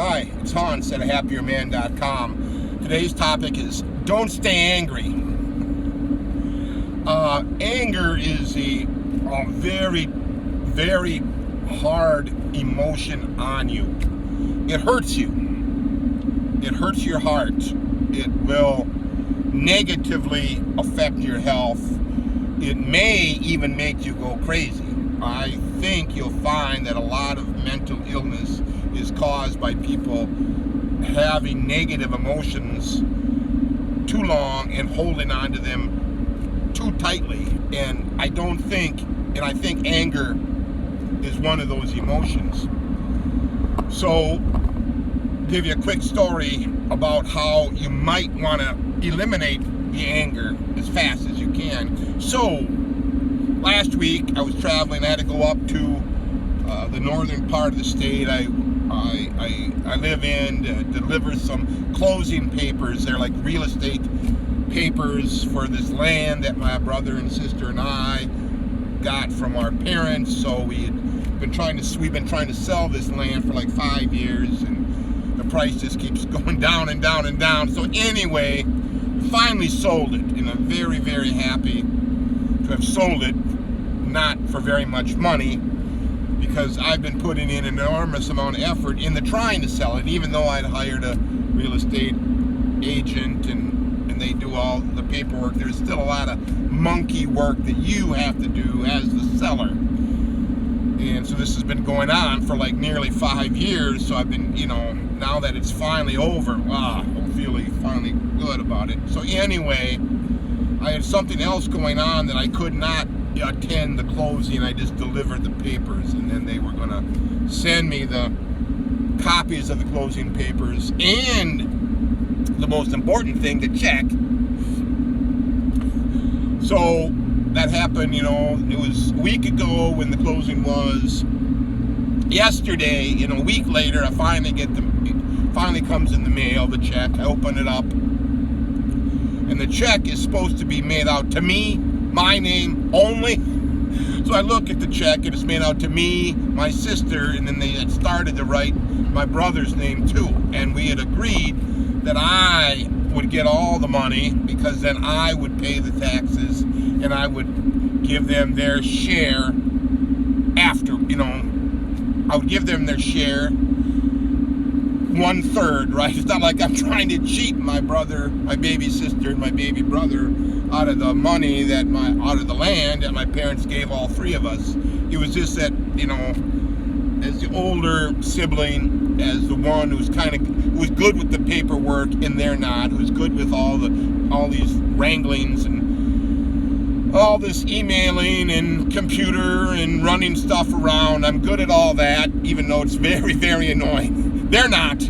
Hi, it's Hans at ahappierman.com. Today's topic is don't stay angry. Anger is a very, very hard emotion on you. It hurts you. It hurts your heart. It will negatively affect your health. It may even make you go crazy. I think you'll find that a lot of mental illness is caused by people having negative emotions too long and holding on to them too tightly. And I think anger is one of those emotions. So, give you a quick story about how you might want to eliminate the anger as fast as you can. So, last week I was traveling. I had to go up to the northern part of the state I live in to deliver some closing papers. They're like real estate papers for this land that my brother and sister and I got from our parents. So we've been trying to sell this land for like 5 years, and the price just keeps going down and down and down. So anyway, finally sold it, and I'm very, very happy to have sold it, not for very much money, because I've been putting in an enormous amount of effort into trying to sell it. Even though I'd hired a real estate agent and they do all the paperwork, there's still a lot of monkey work that you have to do as the seller. And so this has been going on for like nearly 5 years. So I've been, now that it's finally over, I'm feeling finally good about it. So anyway, I had something else going on that I could not attend the closing. I just delivered the papers, and then they were going to send me the copies of the closing papers and the most important thing, the check. So that happened, it was a week ago when the closing was. Yesterday, a week later, it finally comes in the mail, the check. I open it up, and the check is supposed to be made out to me, my name only. So I look at the check, and it's made out to me, my sister, and then they had started to write my brother's name too. And we had agreed that I would get all the money, because then I would pay the taxes and I would give them their share after, I would give them their share 1/3, right? It's not like I'm trying to cheat my brother, my baby sister, and my baby brother out of the money out of the land that my parents gave all three of us. It was just that, as the older sibling, as the one who was good with the paperwork and they're not, who's good with all these wranglings and all this emailing and computer and running stuff around. I'm good at all that, even though it's very, very annoying. They're not.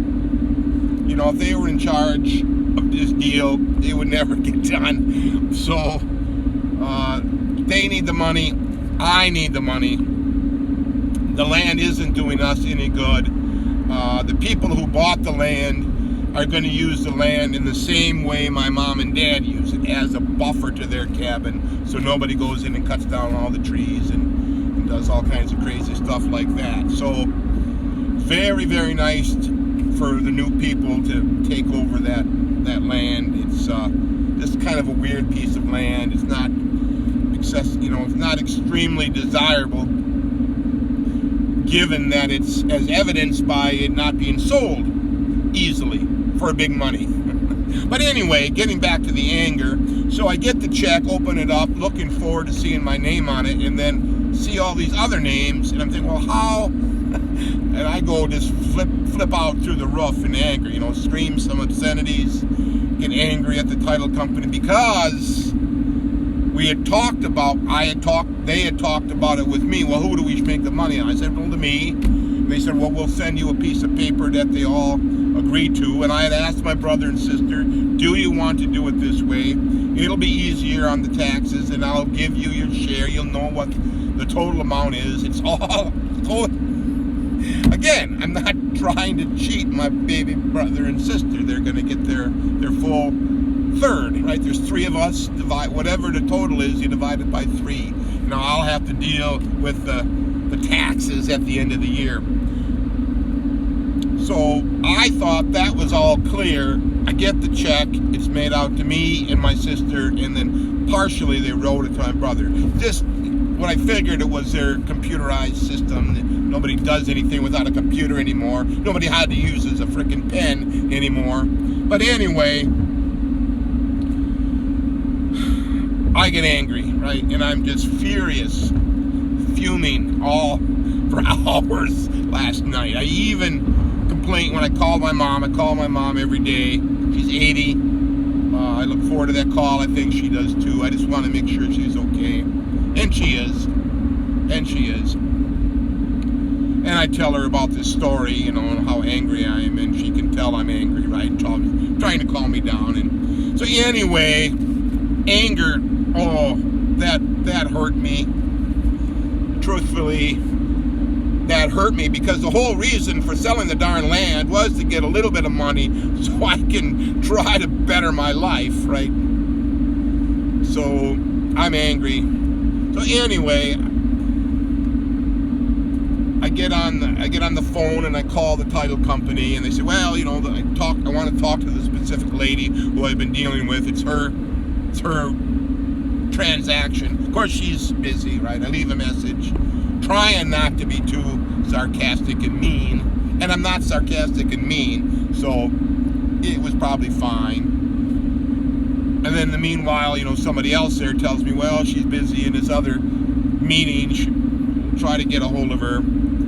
If they were in charge of this deal, it would never get done. So, they need the money. I need the money. The land isn't doing us any good. The people who bought the land are going to use the land in the same way my mom and dad use it, as a buffer to their cabin, so nobody goes in and cuts down all the trees and does all kinds of crazy stuff like that. So very, very nice for the new people to take over that land. It's just kind of a weird piece of land. It's not it's not extremely desirable, given that it's as evidenced by it not being sold easily for big money. But anyway, getting back to the anger. So I get the check, open it up, looking forward to seeing my name on it, and then see all these other names, and I'm thinking, well, how? And I go just flip out through the roof in anger, scream some obscenities, get angry at the title company, because they had talked about it with me. Well, who do we make the money on? I said, well, to me. And they said, well, we'll send you a piece of paper that they all agreed to. And I had asked my brother and sister, do you want to do it this way? It'll be easier on the taxes, and I'll give you your share. You'll know what the total amount is. It's all total. Again, I'm not trying to cheat my baby brother and sister. They're going to get their full third, right? There's three of us. Divide whatever the total is, you divide it by 3. I'll have to deal with the taxes at the end of the year. So I thought that was all clear. I get the check. It's made out to me and my sister, and then partially they wrote it to my brother. Just what I figured, it was their computerized system. Nobody does anything without a computer anymore. Nobody had to use a freaking pen anymore. But anyway, I get angry, right? And I'm just furious, fuming all for hours last night. I even complained when I called my mom. I call my mom every day. She's 80. I look forward to that call. I think she does too. I just want to make sure she's okay. And she is. And she is. And I tell her about this story, you know, and how angry I am. And she can tell I'm angry, right? Trying to calm me down. And so anyway, anger, oh, that hurt me. Truthfully, that hurt me, because the whole reason for selling the darn land was to get a little bit of money so I can try to better my life, right? So I'm angry. So anyway, I get on the phone and I call the title company, and they say, well, you know, I want to talk to the specific lady who I've been dealing with. It's her transaction. Of course, she's busy, right? I leave a message, trying not to be too sarcastic and mean, and I'm not sarcastic and mean, so it was probably fine. And then in the meanwhile, you know, somebody else there tells me, well, she's busy in this other meeting, try to get a hold of her.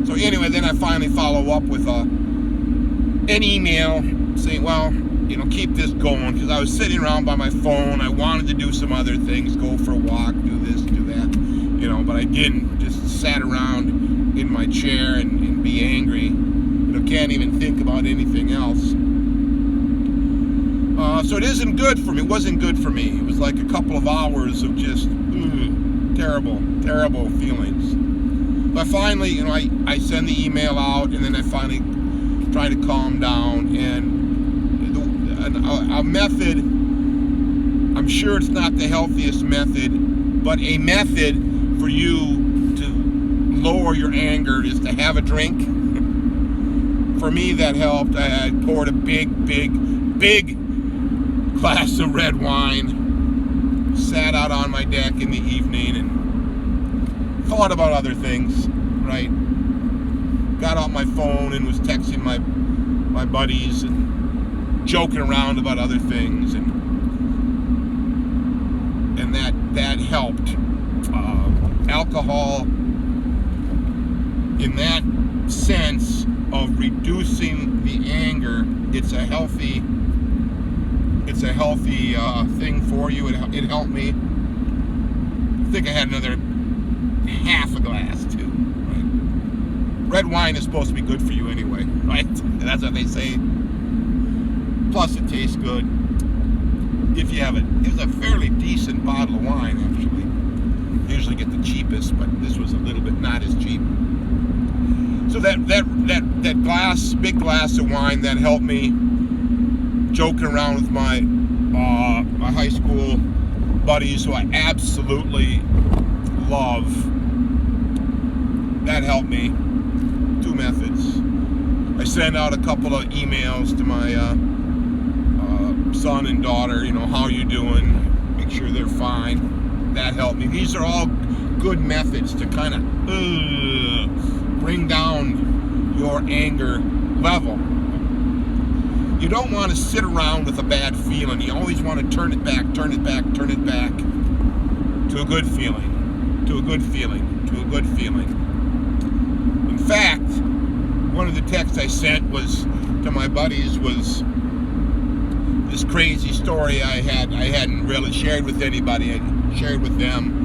So anyway, then I finally follow up with an email saying, well, you know, keep this going, because I was sitting around by my phone. I wanted to do some other things, go for a walk, do this, do that, you know, but I didn't. Just sat around in my chair and be angry. You know, can't even think about anything else. So it isn't good for me. It wasn't good for me. It was like a couple of hours of just terrible, terrible feelings. But finally, you know, I send the email out, and then I finally try to calm down. And a method, I'm sure it's not the healthiest method, but a method for you to lower your anger is to have a drink. For me, that helped. I poured a big glass of red wine, sat out on my deck in the evening and thought about other things, right? Got out my phone and was texting my buddies and joking around about other things, and that helped. Alcohol, in that sense of reducing the anger, it's a healthy thing for you. It helped me. I think I had another half a glass too. Right? Red wine is supposed to be good for you anyway, right? That's what they say. Plus, it tastes good if you have it. It was a fairly decent bottle of wine, actually. Usually get the cheapest, but this was a little bit not as cheap. So that big glass of wine, that helped me. Joking around with my high school buddies, who I absolutely love, that helped me. 2 methods. I sent out a couple of emails to my son and daughter, you know, how you doing? Make sure they're fine. That helped me. These are all good methods to kind of bring down your anger level. You don't want to sit around with a bad feeling. You always want to turn it back to a good feeling, to a good feeling, to a good feeling. In fact, one of the texts I sent was to my buddies was this crazy story I hadn't really shared with anybody. I shared with them.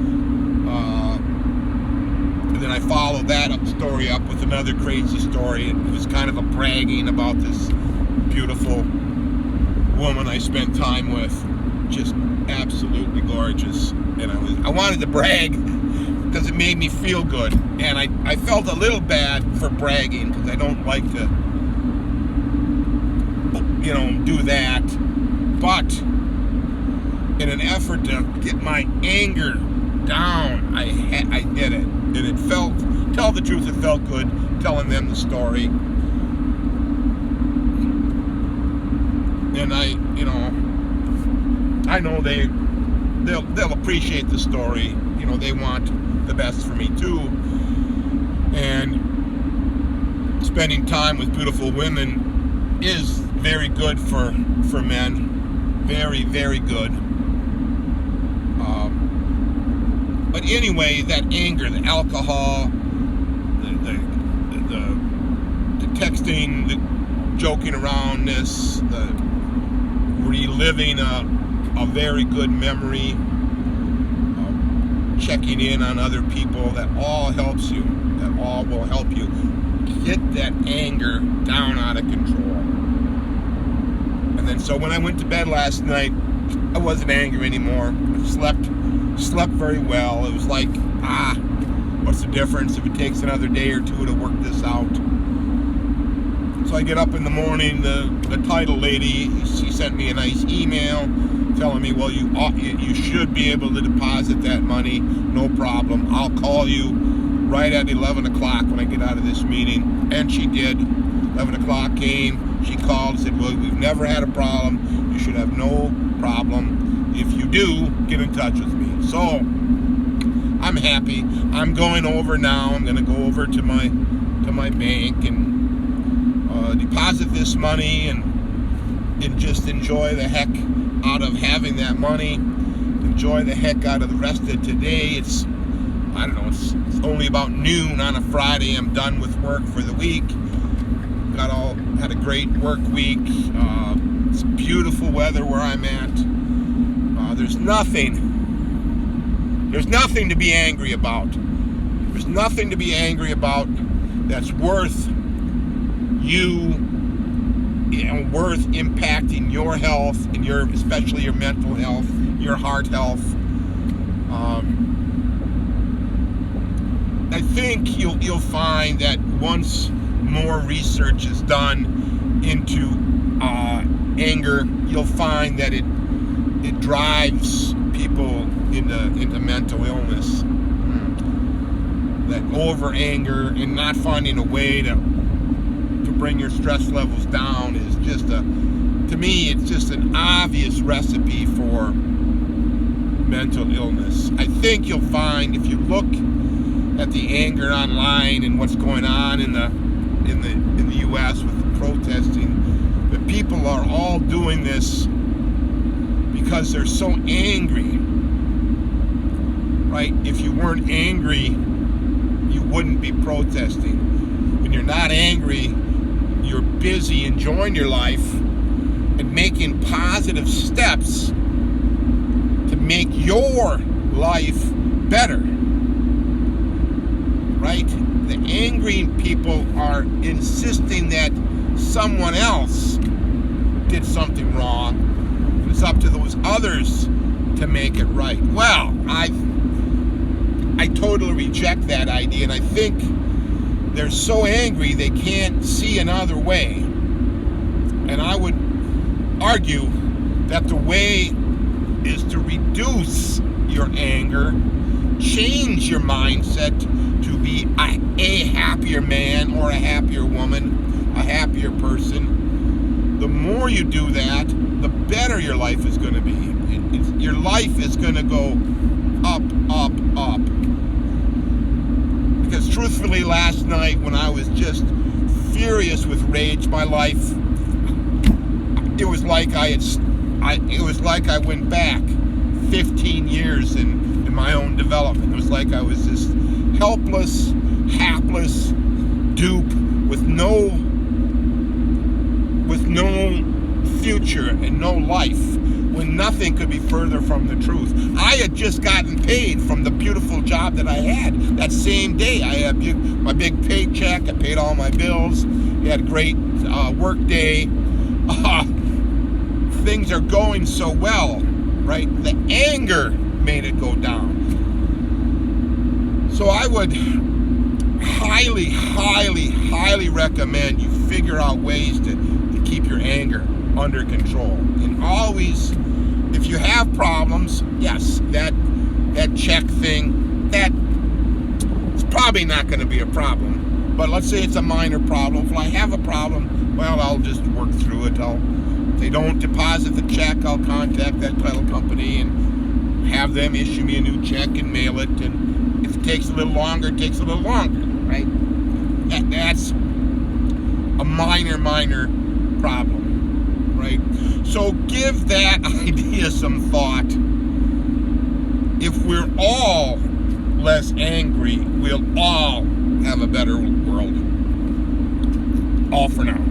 And then I followed that story up with another crazy story. It was kind of a bragging about this beautiful woman I spent time with, just absolutely gorgeous. And I wanted to brag because it made me feel good, and I felt a little bad for bragging, because I don't like to, you know, do that. But in an effort to get my anger down, I did it, and it tell the truth, it felt good telling them the story. And I know they'll appreciate the story. They want the best for me too. And spending time with beautiful women is very good for men. Very, very good. But anyway, that anger, the alcohol, the texting, the joking aroundness, the reliving a very good memory, checking in on other people, that all helps you. That all will help you get that anger down out of control. And then so when I went to bed last night, I wasn't angry anymore. I slept very well. It was like, what's the difference if it takes another day or two to work this out? So I get up in the morning, the title lady, she sent me a nice email telling me, well, you should be able to deposit that money, no problem. I'll call you right at 11 o'clock when I get out of this meeting. And she did. 11 o'clock came, she called and said, well, we've never had a problem. You should have no problem. If you do, get in touch with me. So I'm happy. I'm going over now. I'm going to go over to my bank and deposit this money and just enjoy the heck out of having that money. Enjoy the heck out of the rest of today. It's only about noon on a Friday. I'm done with work for the week. Had a great work week. It's beautiful weather where I'm at. There's nothing to be angry about. There's nothing to be angry about that's worth worth impacting your health and especially your mental health, your heart health. I think you'll find that once more research is done into anger, you'll find that it drives people into mental illness. That over anger and not finding a way to bring your stress levels down is to me, it's just an obvious recipe for mental illness. I think you'll find if you look at the anger online and what's going on in the U.S. with the protesting, that people are all doing this because they're so angry, right? If you weren't angry, you wouldn't be protesting. When you're not angry, you're busy enjoying your life and making positive steps to make your life better, right? The angry people are insisting that someone else did something wrong. It's up to those others to make it right. Well, I totally reject that idea, and I think they're so angry they can't see another way. And I would argue that the way is to reduce your anger, change your mindset to be a happier man or a happier woman, a happier person. The more you do that, the better your life is going to be. Your life is going to go up, up, up. Because truthfully, last night when I was just furious with rage, my life, it was like I went back 15 years in my own development. It was like I was this helpless, hapless dupe with no future and no life, when nothing could be further from the truth. I had just gotten paid from the beautiful job that I had. That same day, I had my big paycheck. I paid all my bills. We had a great work day. Things are going so well, right? The anger made it go down. So I would highly, highly, highly recommend you figure out ways to keep your anger under control. And always, if you have problems, yes, that check thing, that it's probably not going to be a problem. But let's say it's a minor problem. If I have a problem, well, I'll just work through it. If they don't deposit the check, I'll contact that title company and have them issue me a new check and mail it. And if it takes a little longer, it takes a little longer, right? That's a minor problem, right? So give that idea some thought. If we're all less angry, we'll all have a better world. All for now.